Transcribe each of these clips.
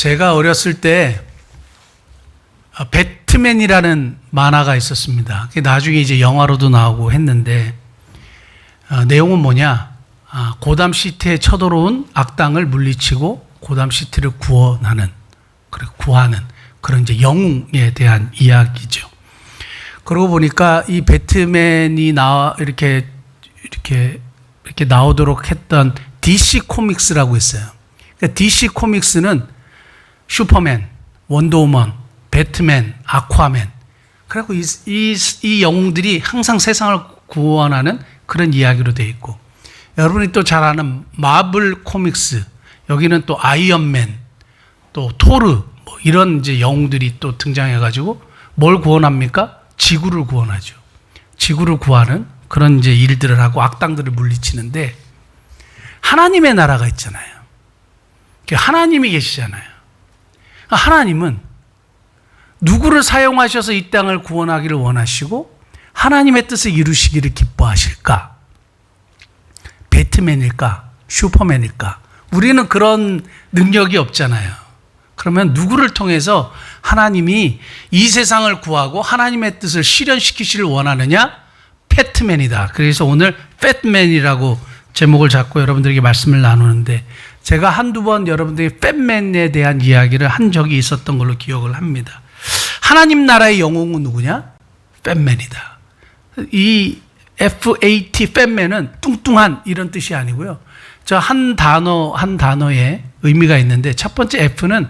제가 어렸을 때 배트맨이라는 만화가 있었습니다. 나중에 이제 영화로도 나오고 했는데 내용은 뭐냐? 고담 시티에 쳐들어온 악당을 물리치고 고담 시티를 구원하는, 그리고 구하는 그런 이제 영웅에 대한 이야기죠. 그러고 보니까 이 배트맨이 이렇게 나오도록 했던 DC 코믹스라고 있어요. 그러니까 DC 코믹스는 슈퍼맨, 원더우먼, 배트맨, 아쿠아맨. 그리고 이 영웅들이 항상 세상을 구원하는 그런 이야기로 되어 있고, 여러분이 또 잘 아는 마블 코믹스, 여기는 또 아이언맨, 또 토르, 뭐 이런 이제 영웅들이 또 등장해가지고 뭘 구원합니까? 지구를 구원하죠. 지구를 구하는 그런 이제 일들을 하고 악당들을 물리치는데, 하나님의 나라가 있잖아요. 하나님이 계시잖아요. 하나님은 누구를 사용하셔서 이 땅을 구원하기를 원하시고 하나님의 뜻을 이루시기를 기뻐하실까? 배트맨일까? 슈퍼맨일까? 우리는 그런 능력이 없잖아요. 그러면 누구를 통해서 하나님이 이 세상을 구하고 하나님의 뜻을 실현시키시길 원하느냐? 패트맨이다. 그래서 오늘 패트맨이라고 제목을 잡고 여러분들에게 말씀을 나누는데, 제가 한두 번 여러분들에게 패트맨에 대한 이야기를 한 적이 있었던 걸로 기억을 합니다. 하나님 나라의 영웅은 누구냐? 패트맨이다. 이 FAT, 패트맨은 뚱뚱한 이런 뜻이 아니고요. 저 한 단어에 의미가 있는데, 첫 번째 F는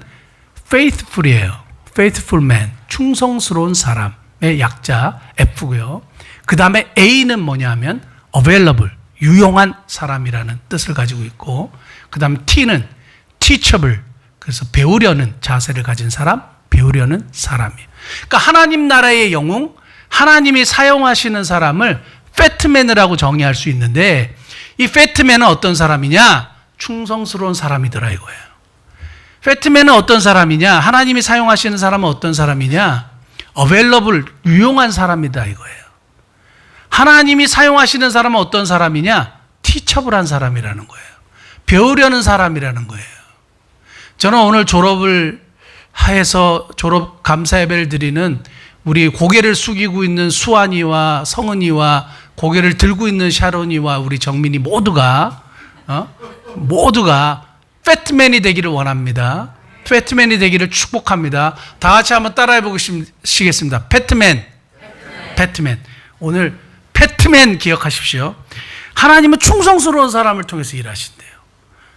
faithful이에요. faithful man, 충성스러운 사람의 약자 F고요. 그 다음에 A는 뭐냐 하면 available, 유용한 사람이라는 뜻을 가지고 있고, 그 다음에 T는 teachable, 그래서 배우려는 자세를 가진 사람, 배우려는 사람이에요. 그러니까 하나님 나라의 영웅, 하나님이 사용하시는 사람을 패트맨이라고 정의할 수 있는데, 이 패트맨은 어떤 사람이냐? 충성스러운 사람이더라 이거예요. 패트맨은 어떤 사람이냐? 하나님이 사용하시는 사람은 어떤 사람이냐? available, 유용한 사람이다 이거예요. 하나님이 사용하시는 사람은 어떤 사람이냐? teachable한 사람이라는 거예요. 배우려는 사람이라는 거예요. 저는 오늘 졸업을 해서 졸업 감사 예배를 드리는 우리 고개를 숙이고 있는 수환이와 성은이와 고개를 들고 있는 샤론이와 우리 정민이 모두가 패트맨이 되기를 원합니다. 패트맨이 되기를 축복합니다. 다 같이 한번 따라해 보시겠습니다. 패트맨. 오늘 패트맨 기억하십시오. 하나님은 충성스러운 사람을 통해서 일하신대요.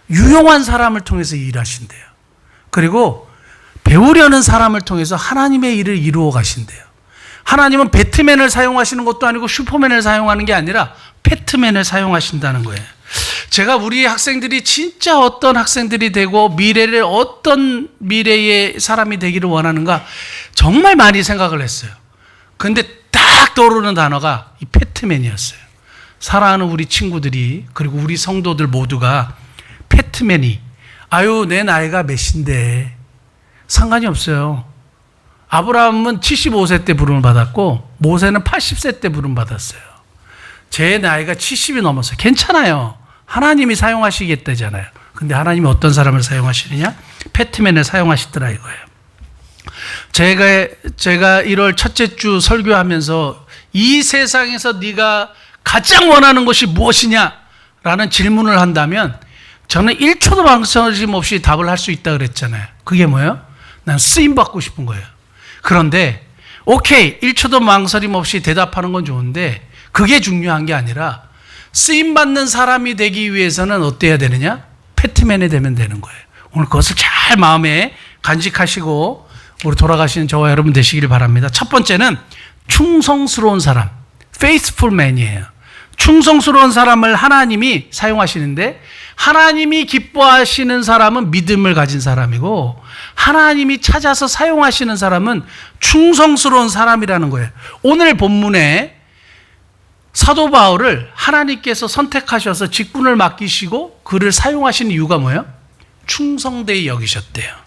유용한 사람을 통해서 일하신대요. 그리고 배우려는 사람을 통해서 하나님의 일을 이루어 가신대요. 하나님은 배트맨을 사용하시는 것도 아니고 슈퍼맨을 사용하는 게 아니라 패트맨을 사용하신다는 거예요. 제가 우리 학생들이 진짜 어떤 학생들이 되고 미래를 어떤 미래의 사람이 되기를 원하는가 정말 많이 생각을 했어요. 근데 딱 떠오르는 단어가 이 패트맨이었어요. 사랑하는 우리 친구들이, 그리고 우리 성도들 모두가 패트맨이, 아유 내 나이가 몇인데 상관이 없어요. 아브라함은 75세 때 부름을 받았고 모세는 80세 때 부름 받았어요. 제 나이가 70이 넘었어요. 괜찮아요. 하나님이 사용하시겠다잖아요. 근데 하나님이 어떤 사람을 사용하시느냐? 패트맨을 사용하시더라 이거예요. 제가 1월 첫째 주 설교하면서 이 세상에서 네가 가장 원하는 것이 무엇이냐? 라는 질문을 한다면 저는 1초도 망설임 없이 답을 할 수 있다 그랬잖아요. 그게 뭐예요? 난 쓰임받고 싶은 거예요. 그런데 오케이, 1초도 망설임 없이 대답하는 건 좋은데 그게 중요한 게 아니라 쓰임받는 사람이 되기 위해서는 어때야 되느냐? 패트맨이 되면 되는 거예요. 오늘 그것을 잘 마음에 간직하시고 우리 돌아가시는 저와 여러분 되시길 바랍니다. 첫 번째는 충성스러운 사람, faithful man이에요. 충성스러운 사람을 하나님이 사용하시는데, 하나님이 기뻐하시는 사람은 믿음을 가진 사람이고 하나님이 찾아서 사용하시는 사람은 충성스러운 사람이라는 거예요. 오늘 본문에 사도 바울을 하나님께서 선택하셔서 직분을 맡기시고 그를 사용하신 이유가 뭐예요? 충성되이 여기셨대요.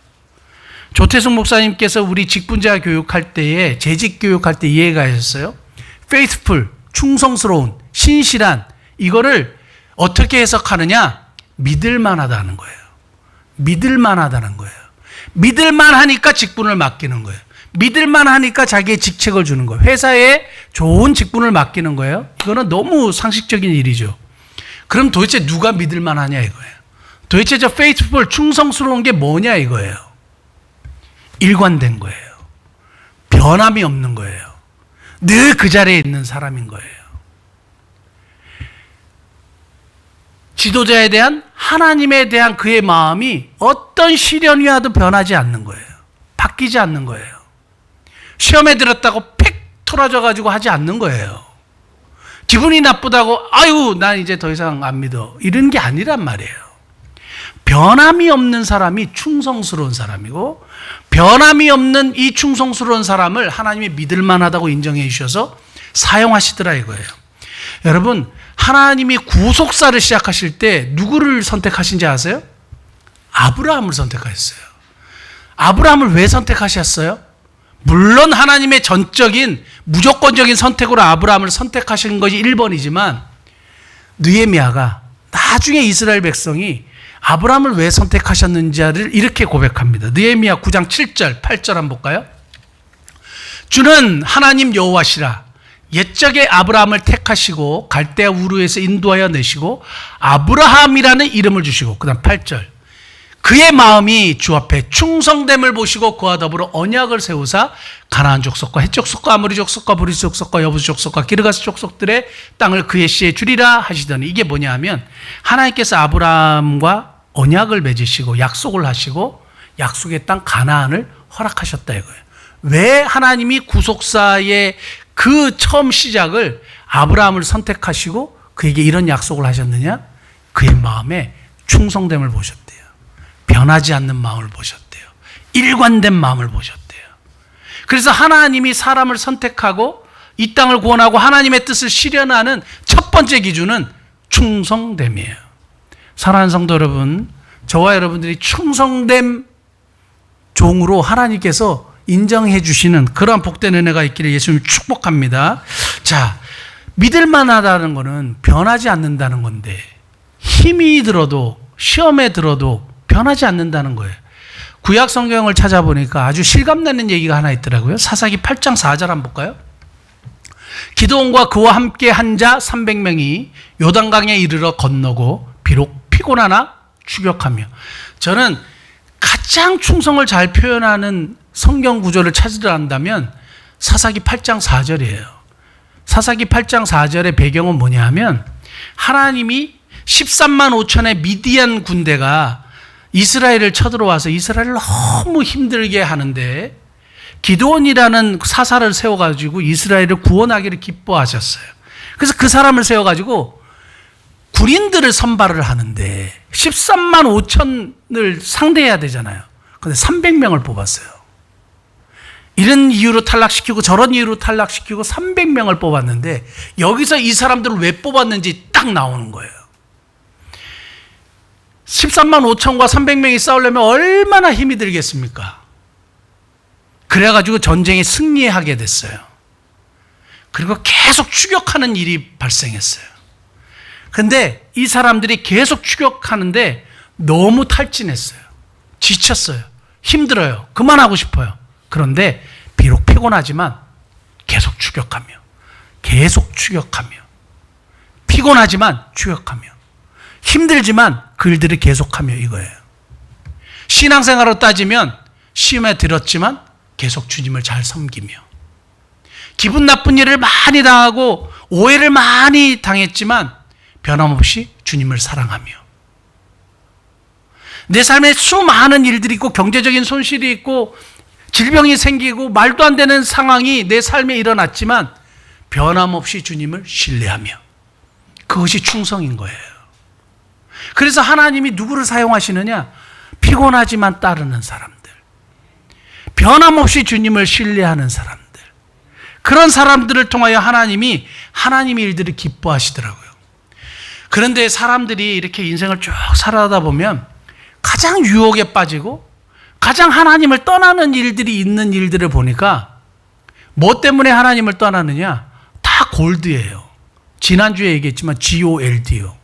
조태승 목사님께서 우리 직분자 교육할 때에, 재직 교육할 때 이해가 하셨어요. faithful, 충성스러운, 신실한, 이거를 어떻게 해석하느냐? 믿을만하다는 거예요. 믿을만하다는 거예요. 믿을만 하니까 직분을 맡기는 거예요. 믿을만 하니까 자기의 직책을 주는 거예요. 회사에 좋은 직분을 맡기는 거예요. 이거는 너무 상식적인 일이죠. 그럼 도대체 누가 믿을만 하냐 이거예요. 도대체 저 faithful, 충성스러운 게 뭐냐 이거예요. 일관된 거예요. 변함이 없는 거예요. 늘 그 자리에 있는 사람인 거예요. 지도자에 대한, 하나님에 대한 그의 마음이 어떤 시련이 와도 변하지 않는 거예요. 바뀌지 않는 거예요. 시험에 들었다고 팩 토라져가지고 하지 않는 거예요. 기분이 나쁘다고 아유 난 이제 더 이상 안 믿어 이런 게 아니란 말이에요. 변함이 없는 사람이 충성스러운 사람이고, 변함이 없는 이 충성스러운 사람을 하나님이 믿을 만하다고 인정해 주셔서 사용하시더라 이거예요. 여러분, 하나님이 구속사를 시작하실 때 누구를 선택하신지 아세요? 아브라함을 선택하셨어요. 아브라함을 왜 선택하셨어요? 물론 하나님의 전적인 무조건적인 선택으로 아브라함을 선택하신 것이 1번이지만, 느헤미야가 나중에 이스라엘 백성이 아브라함을 왜 선택하셨는지를 이렇게 고백합니다. 느헤미야 9장 7절 8절 한번 볼까요? 주는 하나님 여호와시라. 옛적에 아브라함을 택하시고 갈대아 우르에서 인도하여 내시고 아브라함이라는 이름을 주시고, 그 다음 8절, 그의 마음이 주 앞에 충성됨을 보시고 그와 더불어 언약을 세우사 가나안 족속과 헷 족속과 아모리 족속과 브리스 족속과 여부스 족속과 기르가스 족속들의 땅을 그의 씨에 주리라 하시더니, 이게 뭐냐 하면 하나님께서 아브라함과 언약을 맺으시고 약속을 하시고 약속의 땅 가나안을 허락하셨다 이거예요. 왜 하나님이 구속사의 그 처음 시작을 아브라함을 선택하시고 그에게 이런 약속을 하셨느냐? 그의 마음에 충성됨을 보셨대요. 변하지 않는 마음을 보셨대요. 일관된 마음을 보셨대요. 그래서 하나님이 사람을 선택하고 이 땅을 구원하고 하나님의 뜻을 실현하는 첫 번째 기준은 충성됨이에요. 사랑하는 성도 여러분, 저와 여러분들이 충성됨 종으로 하나님께서 인정해 주시는 그러한 복된 은혜가 있기를 예수님 축복합니다. 자, 믿을 만하다는 것은 변하지 않는다는 건데, 힘이 들어도 시험에 들어도 변하지 않는다는 거예요. 구약 성경을 찾아보니까 아주 실감나는 얘기가 하나 있더라고요. 사사기 8장 4절 한번 볼까요? 기드온과 그와 함께 한 자 300명이 요단강에 이르러 건너고 비록 피곤하나 추격하며. 저는 가장 충성을 잘 표현하는 성경 구조를 찾으려 한다면 사사기 8장 4절이에요. 사사기 8장 4절의 배경은 뭐냐 하면, 하나님이 13만 5천의 미디안 군대가 이스라엘을 쳐들어와서 이스라엘을 너무 힘들게 하는데, 기드온이라는 사사를 세워가지고 이스라엘을 구원하기를 기뻐하셨어요. 그래서 그 사람을 세워가지고 군인들을 선발을 하는데 13만 5천을 상대해야 되잖아요. 그런데 300명을 뽑았어요. 이런 이유로 탈락시키고 저런 이유로 탈락시키고 300명을 뽑았는데, 여기서 이 사람들을 왜 뽑았는지 딱 나오는 거예요. 13만 5천과 300명이 싸우려면 얼마나 힘이 들겠습니까? 그래가지고 전쟁에 승리하게 됐어요. 그리고 계속 추격하는 일이 발생했어요. 근데 이 사람들이 계속 추격하는데 너무 탈진했어요. 지쳤어요. 힘들어요. 그만하고 싶어요. 그런데 비록 피곤하지만 계속 추격하며, 계속 추격하며, 피곤하지만 추격하며, 힘들지만 그 일들을 계속하며 이거예요. 신앙생활로 따지면 시험에 들었지만 계속 주님을 잘 섬기며, 기분 나쁜 일을 많이 당하고 오해를 많이 당했지만 변함없이 주님을 사랑하며, 내 삶에 수많은 일들이 있고 경제적인 손실이 있고 질병이 생기고 말도 안 되는 상황이 내 삶에 일어났지만 변함없이 주님을 신뢰하며, 그것이 충성인 거예요. 그래서 하나님이 누구를 사용하시느냐? 피곤하지만 따르는 사람들, 변함없이 주님을 신뢰하는 사람들, 그런 사람들을 통하여 하나님이 하나님의 일들을 기뻐하시더라고요. 그런데 사람들이 이렇게 인생을 쭉 살아가다 보면 가장 유혹에 빠지고 가장 하나님을 떠나는 일들이 있는 일들을 보니까, 뭐 때문에 하나님을 떠나느냐? 다 골드예요. 지난주에 얘기했지만 GOLD요.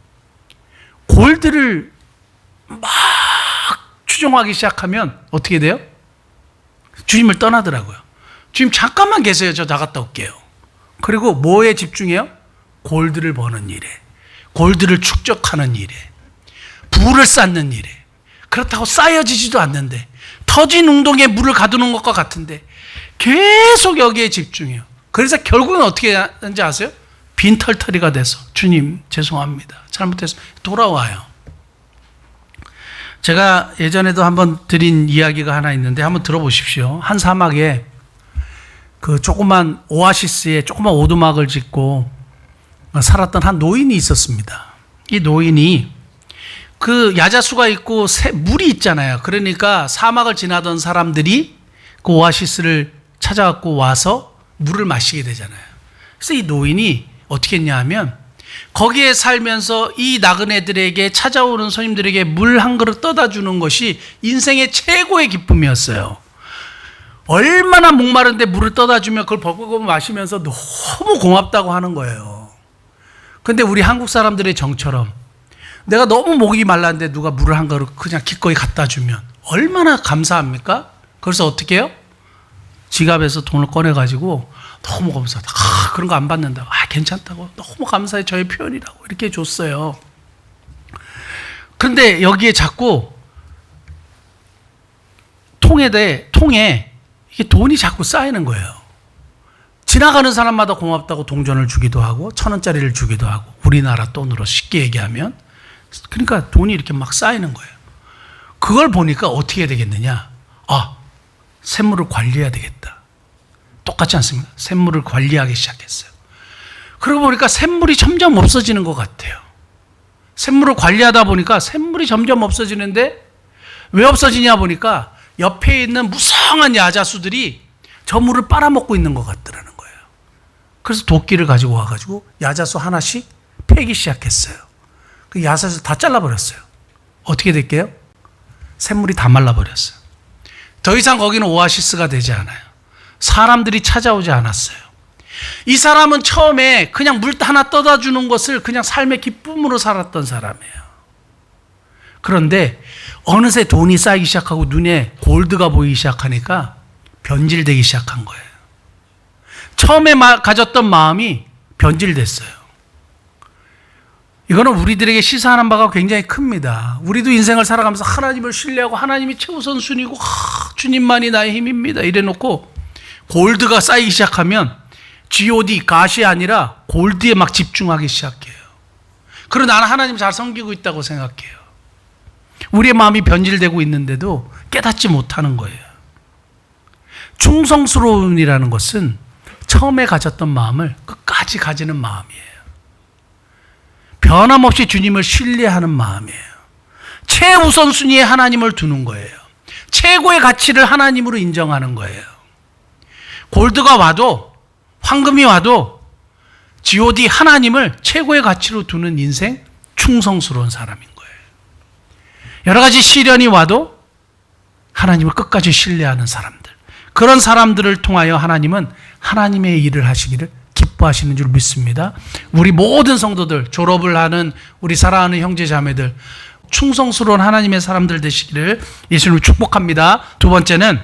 골드를 막 추종하기 시작하면 어떻게 돼요? 주님을 떠나더라고요. 주님 잠깐만 계세요. 저 나갔다 올게요. 그리고 뭐에 집중해요? 골드를 버는 일에, 골드를 축적하는 일에, 부를 쌓는 일에. 그렇다고 쌓여지지도 않는데, 터진 웅덩이에 물을 가두는 것과 같은데 계속 여기에 집중해요. 그래서 결국은 어떻게 하는지 아세요? 빈털터리가 돼서 주님 죄송합니다, 잘못해서 돌아와요. 제가 예전에도 한번 드린 이야기가 하나 있는데 한번 들어보십시오. 한 사막에 그 조그만 오아시스에 조그만 오두막을 짓고 살았던 한 노인이 있었습니다. 이 노인이 그 야자수가 있고 물이 있잖아요. 그러니까 사막을 지나던 사람들이 그 오아시스를 찾아갖고 와서 물을 마시게 되잖아요. 그래서 이 노인이 어떻게 했냐 하면 거기에 살면서 이 나그네들에게 찾아오는 손님들에게 물 한 그릇 떠다 주는 것이 인생의 최고의 기쁨이었어요. 얼마나 목마른데 물을 떠다 주면 그걸 버벅버벅 마시면서 너무 고맙다고 하는 거예요. 근데 우리 한국 사람들의 정처럼 내가 너무 목이 말랐는데 누가 물을 한 그릇 그냥 기꺼이 갖다 주면 얼마나 감사합니까? 그래서 어떻게 해요? 지갑에서 돈을 꺼내가지고 너무 감사하다. 그런 거 안 받는다. 괜찮다고. 너무 감사해. 저의 표현이라고. 이렇게 줬어요. 그런데 여기에 자꾸 통에 이게 돈이 자꾸 쌓이는 거예요. 지나가는 사람마다 고맙다고 동전을 주기도 하고 1,000원짜리를 주기도 하고 우리나라 돈으로 쉽게 얘기하면 그러니까 돈이 이렇게 막 쌓이는 거예요. 그걸 보니까 어떻게 해야 되겠느냐? 샘물을 관리해야 되겠다. 똑같지 않습니까? 샘물을 관리하기 시작했어요. 그러고 보니까 샘물이 점점 없어지는 것 같아요. 샘물을 관리하다 보니까 샘물이 점점 없어지는데 왜 없어지냐 보니까 옆에 있는 무성한 야자수들이 저 물을 빨아먹고 있는 것 같더라는 거예요. 그래서 도끼를 가지고 와가지고 야자수 하나씩 패기 시작했어요. 그 야자수 다 잘라버렸어요. 어떻게 될게요? 샘물이 다 말라버렸어요. 더 이상 거기는 오아시스가 되지 않아요. 사람들이 찾아오지 않았어요. 이 사람은 처음에 그냥 물 하나 떠다 주는 것을 그냥 삶의 기쁨으로 살았던 사람이에요. 그런데 어느새 돈이 쌓이기 시작하고 눈에 골드가 보이기 시작하니까 변질되기 시작한 거예요. 처음에 가졌던 마음이 변질됐어요. 이거는 우리들에게 시사하는 바가 굉장히 큽니다. 우리도 인생을 살아가면서 하나님을 신뢰하고 하나님이 최우선순위고 주님만이 나의 힘입니다 이래놓고 골드가 쌓이기 시작하면 G.O.D. 갓이 아니라 골드에 막 집중하기 시작해요. 그리고 나는 하나님 잘 섬기고 있다고 생각해요. 우리의 마음이 변질되고 있는데도 깨닫지 못하는 거예요. 충성스러움이라는 것은 처음에 가졌던 마음을 끝까지 가지는 마음이에요. 변함없이 주님을 신뢰하는 마음이에요. 최우선순위에 하나님을 두는 거예요. 최고의 가치를 하나님으로 인정하는 거예요. 골드가 와도 황금이 와도 G.O.D. 하나님을 최고의 가치로 두는 인생, 충성스러운 사람인 거예요. 여러 가지 시련이 와도 하나님을 끝까지 신뢰하는 사람들, 그런 사람들을 통하여 하나님은 하나님의 일을 하시기를 기뻐하시는 줄 믿습니다. 우리 모든 성도들, 졸업을 하는 우리 사랑하는 형제 자매들, 충성스러운 하나님의 사람들 되시기를 예수님을 축복합니다. 두 번째는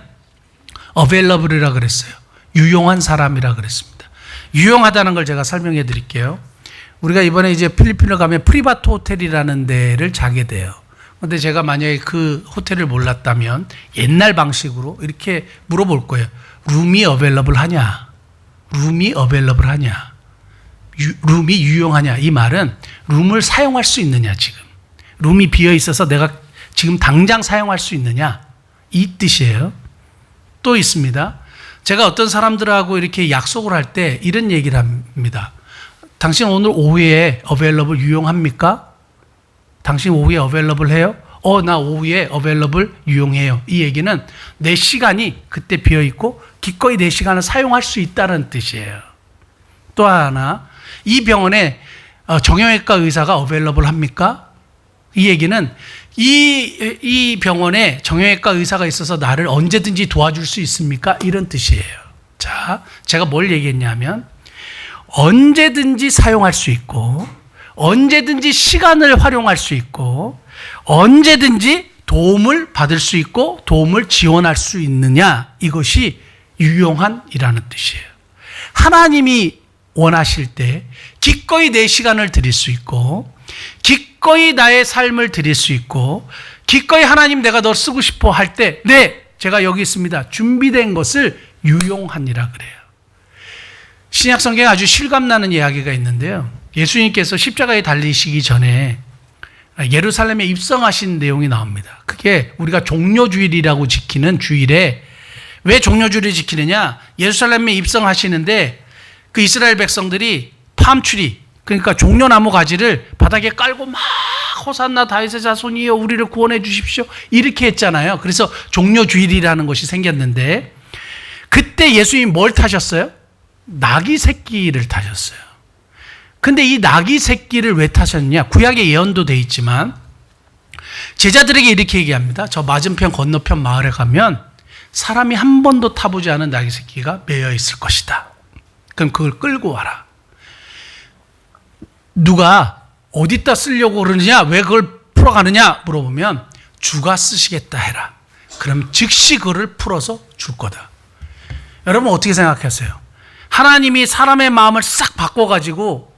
available이라고 그랬어요. 유용한 사람이라 그랬습니다. 유용하다는 걸 제가 설명해 드릴게요. 우리가 이번에 이제 필리핀을 가면 프리바트 호텔이라는 데를 자게 돼요. 근데 제가 만약에 그 호텔을 몰랐다면 옛날 방식으로 이렇게 물어볼 거예요. 룸이 available 하냐? 룸이 available 하냐? 룸이 유용하냐? 이 말은 룸을 사용할 수 있느냐 지금. 룸이 비어 있어서 내가 지금 당장 사용할 수 있느냐? 이 뜻이에요. 또 있습니다. 제가 어떤 사람들하고 이렇게 약속을 할 때 이런 얘기를 합니다. 당신 오늘 오후에 available 유용합니까? 당신 오후에 available 해요? 나 오후에 available 유용해요. 이 얘기는 내 시간이 그때 비어있고 기꺼이 내 시간을 사용할 수 있다는 뜻이에요. 또 하나, 이 병원에 정형외과 의사가 available 합니까? 이 얘기는 이 병원에 정형외과 의사가 있어서 나를 언제든지 도와줄 수 있습니까? 이런 뜻이에요. 자, 제가 뭘 얘기했냐면 언제든지 사용할 수 있고 언제든지 시간을 활용할 수 있고 언제든지 도움을 받을 수 있고 도움을 지원할 수 있느냐, 이것이 유용한이라는 뜻이에요. 하나님이 원하실 때 기꺼이 내 시간을 드릴 수 있고 기꺼이 나의 삶을 드릴 수 있고 기꺼이 하나님 내가 너 쓰고 싶어 할 때 네, 제가 여기 있습니다. 준비된 것을 유용한이라 그래요. 신약 성경에 아주 실감나는 이야기가 있는데요. 예수님께서 십자가에 달리시기 전에 예루살렘에 입성하신 내용이 나옵니다. 그게 우리가 종려주일이라고 지키는 주일에, 왜 종려주일을 지키느냐? 예루살렘에 입성하시는데 그 이스라엘 백성들이 팜추리, 그러니까 종려나무 가지를 바닥에 깔고 막 호산나 다윗의 자손이여 우리를 구원해 주십시오 이렇게 했잖아요. 그래서 종려주일이라는 것이 생겼는데 그때 예수님이 뭘 타셨어요? 나귀 새끼를 타셨어요. 근데 이 나귀 새끼를 왜 타셨느냐? 구약에 예언도 돼 있지만 제자들에게 이렇게 얘기합니다. 저 맞은편 건너편 마을에 가면 사람이 한 번도 타보지 않은 나귀 새끼가 매여 있을 것이다. 그럼 그걸 끌고 와라. 누가 어디다 쓰려고 그러느냐, 왜 그걸 풀어가느냐 물어보면 주가 쓰시겠다 해라. 그럼 즉시 그를 풀어서 줄 거다. 여러분 어떻게 생각하세요? 하나님이 사람의 마음을 싹 바꿔가지고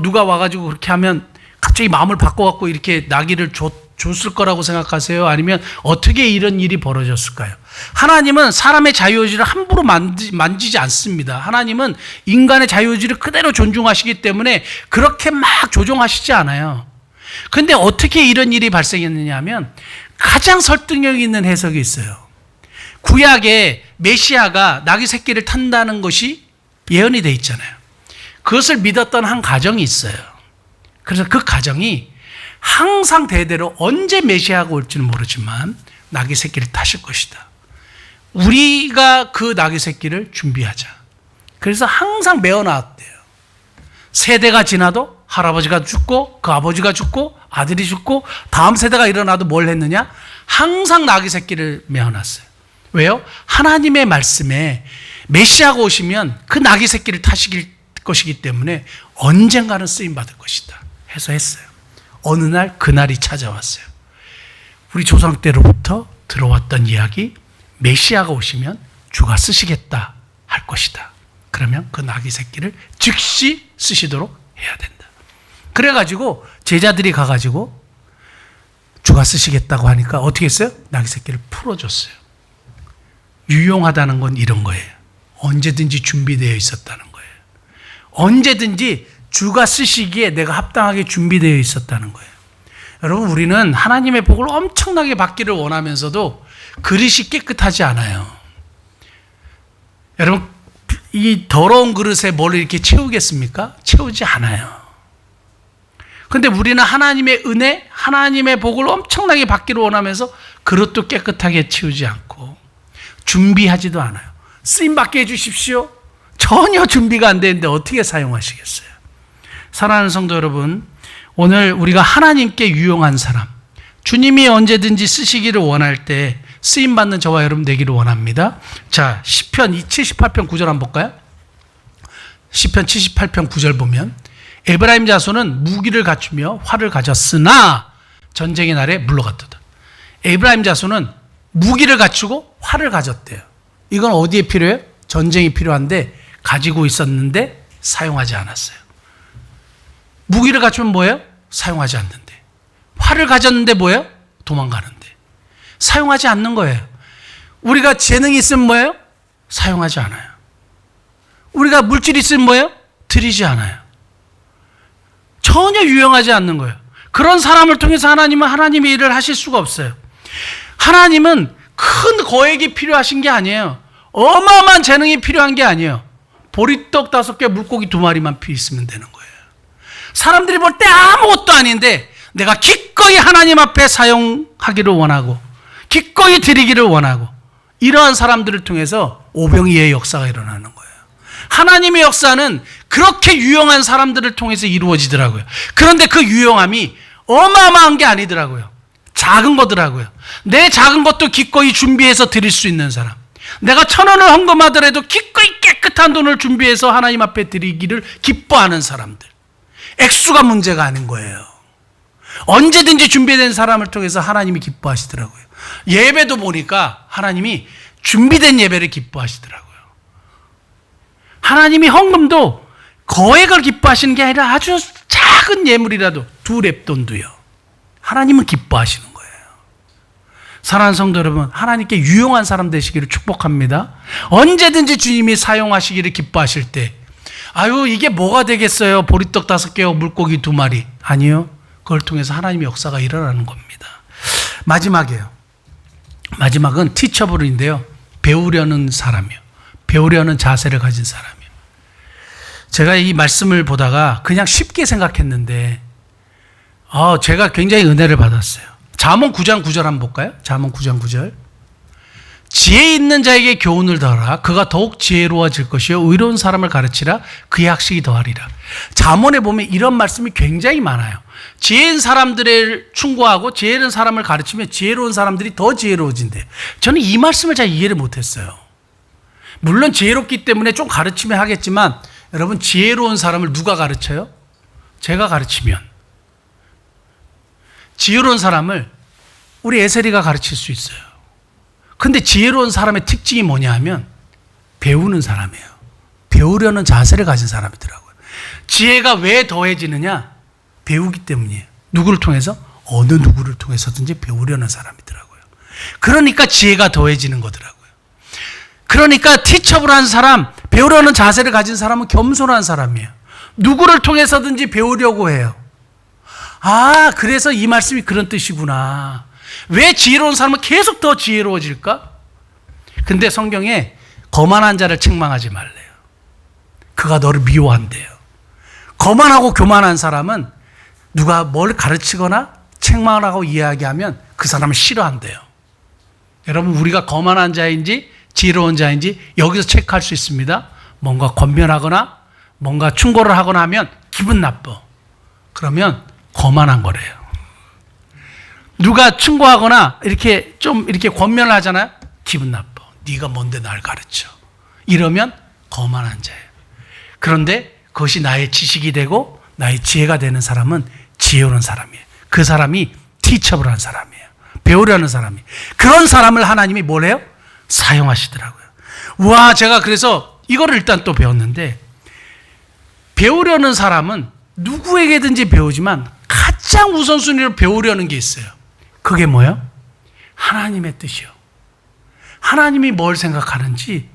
누가 와가지고 그렇게 하면 갑자기 마음을 바꿔갖고 이렇게 나귀를 줬을 거라고 생각하세요? 아니면 어떻게 이런 일이 벌어졌을까요? 하나님은 사람의 자유의지를 함부로 만지지 않습니다. 하나님은 인간의 자유의지를 그대로 존중하시기 때문에 그렇게 막 조종하시지 않아요. 근데 어떻게 이런 일이 발생했느냐 하면 가장 설득력 있는 해석이 있어요. 구약에 메시아가 나귀 새끼를 탄다는 것이 예언이 돼 있잖아요. 그것을 믿었던 한 가정이 있어요. 그래서 그 가정이 항상 대대로 언제 메시아가 올지는 모르지만 나귀 새끼를 타실 것이다. 우리가 그 나귀 새끼를 준비하자. 그래서 항상 메어놨대요. 세대가 지나도 할아버지가 죽고 그 아버지가 죽고 아들이 죽고 다음 세대가 일어나도 뭘 했느냐? 항상 나귀 새끼를 메어놨어요. 왜요? 하나님의 말씀에 메시아가 오시면 그 나귀 새끼를 타실 것이기 때문에 언젠가는 쓰임받을 것이다 해서 했어요. 어느 날 그날이 찾아왔어요. 우리 조상 때로부터 들어왔던 이야기, 메시아가 오시면 주가 쓰시겠다 할 것이다. 그러면 그 나귀 새끼를 즉시 쓰시도록 해야 된다. 그래가지고 제자들이 가가지고 주가 쓰시겠다고 하니까 어떻게 했어요? 나귀 새끼를 풀어줬어요. 유용하다는 건 이런 거예요. 언제든지 준비되어 있었다는 거예요. 언제든지 주가 쓰시기에 내가 합당하게 준비되어 있었다는 거예요. 여러분, 우리는 하나님의 복을 엄청나게 받기를 원하면서도 그릇이 깨끗하지 않아요. 여러분, 이 더러운 그릇에 뭘 이렇게 채우겠습니까? 채우지 않아요. 근데 우리는 하나님의 은혜, 하나님의 복을 엄청나게 받기를 원하면서 그릇도 깨끗하게 채우지 않고 준비하지도 않아요. 쓰임받게 해주십시오. 전혀 준비가 안 되는데 어떻게 사용하시겠어요? 사랑하는 성도 여러분, 오늘 우리가 하나님께 유용한 사람, 주님이 언제든지 쓰시기를 원할 때 쓰임받는 저와 여러분 되기를 원합니다. 자, 시편 78편 9절 한번 볼까요? 시편 78편 9절 보면 에브라임 자손은 무기를 갖추며 활을 가졌으나 전쟁의 날에 물러갔도다. 에브라임 자손은 무기를 갖추고 활을 가졌대요. 이건 어디에 필요해요? 전쟁이 필요한데 가지고 있었는데 사용하지 않았어요. 무기를 갖추면 뭐예요? 사용하지 않는데. 활을 가졌는데 뭐예요? 도망가는데. 사용하지 않는 거예요. 우리가 재능이 있으면 뭐예요? 사용하지 않아요. 우리가 물질이 있으면 뭐예요? 드리지 않아요. 전혀 유용하지 않는 거예요. 그런 사람을 통해서 하나님은 하나님의 일을 하실 수가 없어요. 하나님은 큰 거액이 필요하신 게 아니에요. 어마어마한 재능이 필요한 게 아니에요. 보리떡 5개, 물고기 2마리만 있으면 되는 거예요. 사람들이 볼 때 아무것도 아닌데 내가 기꺼이 하나님 앞에 사용하기를 원하고 기꺼이 드리기를 원하고 이러한 사람들을 통해서 오병이의 역사가 일어나는 거예요. 하나님의 역사는 그렇게 유용한 사람들을 통해서 이루어지더라고요. 그런데 그 유용함이 어마어마한 게 아니더라고요. 작은 거더라고요. 내 작은 것도 기꺼이 준비해서 드릴 수 있는 사람. 내가 1,000원을 헌금하더라도 기꺼이 깨끗한 돈을 준비해서 하나님 앞에 드리기를 기뻐하는 사람들. 액수가 문제가 아닌 거예요. 언제든지 준비된 사람을 통해서 하나님이 기뻐하시더라고요. 예배도 보니까 하나님이 준비된 예배를 기뻐하시더라고요. 하나님이 헌금도 거액을 기뻐하시는 게 아니라 아주 작은 예물이라도 2렙돈도요. 하나님은 기뻐하시는 거예요. 사랑하는 성도 여러분, 하나님께 유용한 사람 되시기를 축복합니다. 언제든지 주님이 사용하시기를 기뻐하실 때, 아유 이게 뭐가 되겠어요? 보리떡 5개와 물고기 2마리. 아니요. 그걸 통해서 하나님의 역사가 일어나는 겁니다. 마지막이에요. 마지막은 티처블인데요. 배우려는 사람이요. 배우려는 자세를 가진 사람이요. 제가 이 말씀을 보다가 그냥 쉽게 생각했는데 제가 굉장히 은혜를 받았어요. 잠언 9장 9절 한번 볼까요? 잠언 9장 9절. 지혜 있는 자에게 교훈을 더하라. 그가 더욱 지혜로워질 것이요 의로운 사람을 가르치라. 그의 학식이 더하리라. 잠언에 보면 이런 말씀이 굉장히 많아요. 지혜인 사람들을 충고하고 지혜로운 사람을 가르치면 지혜로운 사람들이 더 지혜로워진대요. 저는 이 말씀을 잘 이해를 못했어요. 물론 지혜롭기 때문에 좀 가르치면 하겠지만 여러분, 지혜로운 사람을 누가 가르쳐요? 제가 가르치면. 지혜로운 사람을 우리 에셀이가 가르칠 수 있어요. 근데 지혜로운 사람의 특징이 뭐냐 하면 배우는 사람이에요. 배우려는 자세를 가진 사람이더라고요. 지혜가 왜 더해지느냐? 배우기 때문이에요. 누구를 통해서? 어느 누구를 통해서든지 배우려는 사람이더라고요. 그러니까 지혜가 더해지는 거더라고요. 그러니까 티처블한 사람, 배우려는 자세를 가진 사람은 겸손한 사람이에요. 누구를 통해서든지 배우려고 해요. 아, 그래서 이 말씀이 그런 뜻이구나. 왜 지혜로운 사람은 계속 더 지혜로워질까? 근데 성경에 거만한 자를 책망하지 말래요. 그가 너를 미워한대요. 거만하고 교만한 사람은 누가 뭘 가르치거나 책망을 하고 이야기하면 그 사람을 싫어한대요. 여러분, 우리가 거만한 자인지 지혜로운 자인지 여기서 체크할 수 있습니다. 뭔가 권면하거나 뭔가 충고를 하거나 하면 기분 나빠. 그러면 거만한 거래요. 누가 충고하거나 이렇게 좀 이렇게 권면을 하잖아요. 기분 나빠. 네가 뭔데 날 가르쳐. 이러면 거만한 자예요. 그런데 그것이 나의 지식이 되고 나의 지혜가 되는 사람은 지혜로운 사람이에요. 그 사람이 티처블한 사람이에요. 배우려는 사람이. 그런 사람을 하나님이 뭘 해요? 사용하시더라고요. 와, 제가 그래서 이거를 일단 또 배웠는데, 배우려는 사람은 누구에게든지 배우지만 가장 우선순위로 배우려는 게 있어요. 그게 뭐예요? 하나님의 뜻이요. 하나님이 뭘 생각하는지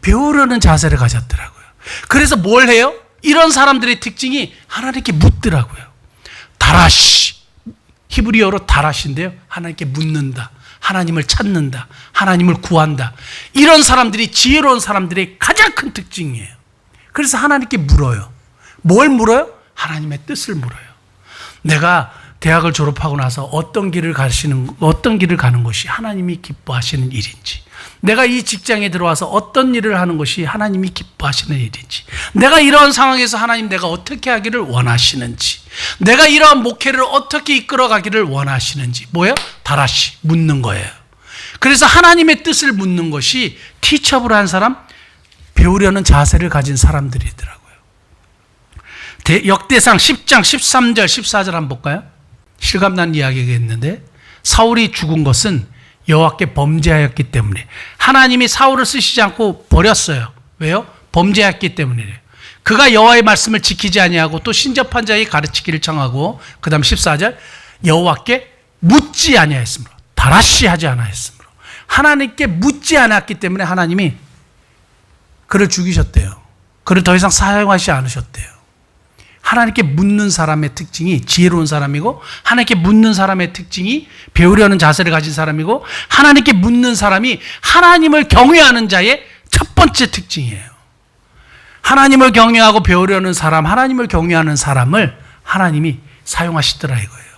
배우려는 자세를 가졌더라고요. 그래서 뭘 해요? 이런 사람들의 특징이 하나님께 묻더라고요. 다라시, 히브리어로 다라시인데요. 하나님께 묻는다. 하나님을 찾는다. 하나님을 구한다. 이런 사람들이 지혜로운 사람들의 가장 큰 특징이에요. 그래서 하나님께 물어요. 뭘 물어요? 하나님의 뜻을 물어요. 내가 대학을 졸업하고 나서 어떤 길을 가는 것이 하나님이 기뻐하시는 일인지, 내가 이 직장에 들어와서 어떤 일을 하는 것이 하나님이 기뻐하시는 일인지, 내가 이러한 상황에서 하나님 내가 어떻게 하기를 원하시는지, 내가 이러한 목회를 어떻게 이끌어가기를 원하시는지, 뭐예요? 다라시, 묻는 거예요. 그래서 하나님의 뜻을 묻는 것이 티처블한 사람, 배우려는 자세를 가진 사람들이더라고요. 역대상 10장 13절 14절 한번 볼까요? 실감난 이야기가 있는데, 사울이 죽은 것은 여호와께 범죄하였기 때문에, 하나님이 사울을 쓰시지 않고 버렸어요. 왜요? 범죄했기 때문이래요. 그가 여호와의 말씀을 지키지 아니하고 또 신접한 자의 가르치기를 청하고, 그 다음 14절, 여호와께 묻지 아니하였으므로, 다라시 하지 않았으므로, 하나님께 묻지 않았기 때문에 하나님이 그를 죽이셨대요. 그를 더 이상 사용하지 않으셨대요. 하나님께 묻는 사람의 특징이 지혜로운 사람이고, 하나님께 묻는 사람의 특징이 배우려는 자세를 가진 사람이고, 하나님께 묻는 사람이 하나님을 경외하는 자의 첫 번째 특징이에요. 하나님을 경외하고 배우려는 사람, 하나님을 경외하는 사람을 하나님이 사용하시더라 이거예요.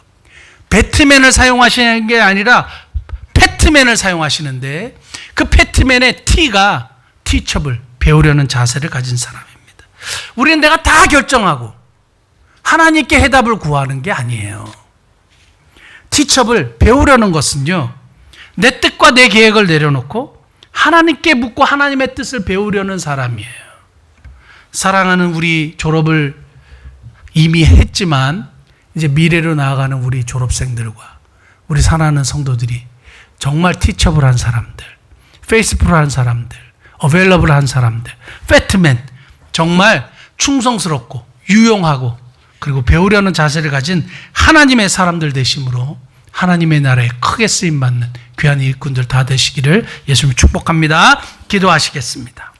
배트맨을 사용하시는 게 아니라 패트맨을 사용하시는데, 그 패트맨의 T가 티처블, 배우려는 자세를 가진 사람입니다. 우리는 내가 다 결정하고 하나님께 해답을 구하는 게 아니에요. 티처블, 배우려는 것은요, 내 뜻과 내 계획을 내려놓고 하나님께 묻고 하나님의 뜻을 배우려는 사람이에요. 사랑하는 우리, 졸업을 이미 했지만 이제 미래로 나아가는 우리 졸업생들과 우리 사랑하는 성도들이 정말 티처블한 사람들, 페이스풀한 사람들, 어베일러블한 사람들, 패트맨, 정말 충성스럽고 유용하고 그리고 배우려는 자세를 가진 하나님의 사람들 되심으로 하나님의 나라에 크게 쓰임받는 귀한 일꾼들 다 되시기를 예수님 축복합니다. 기도하시겠습니다.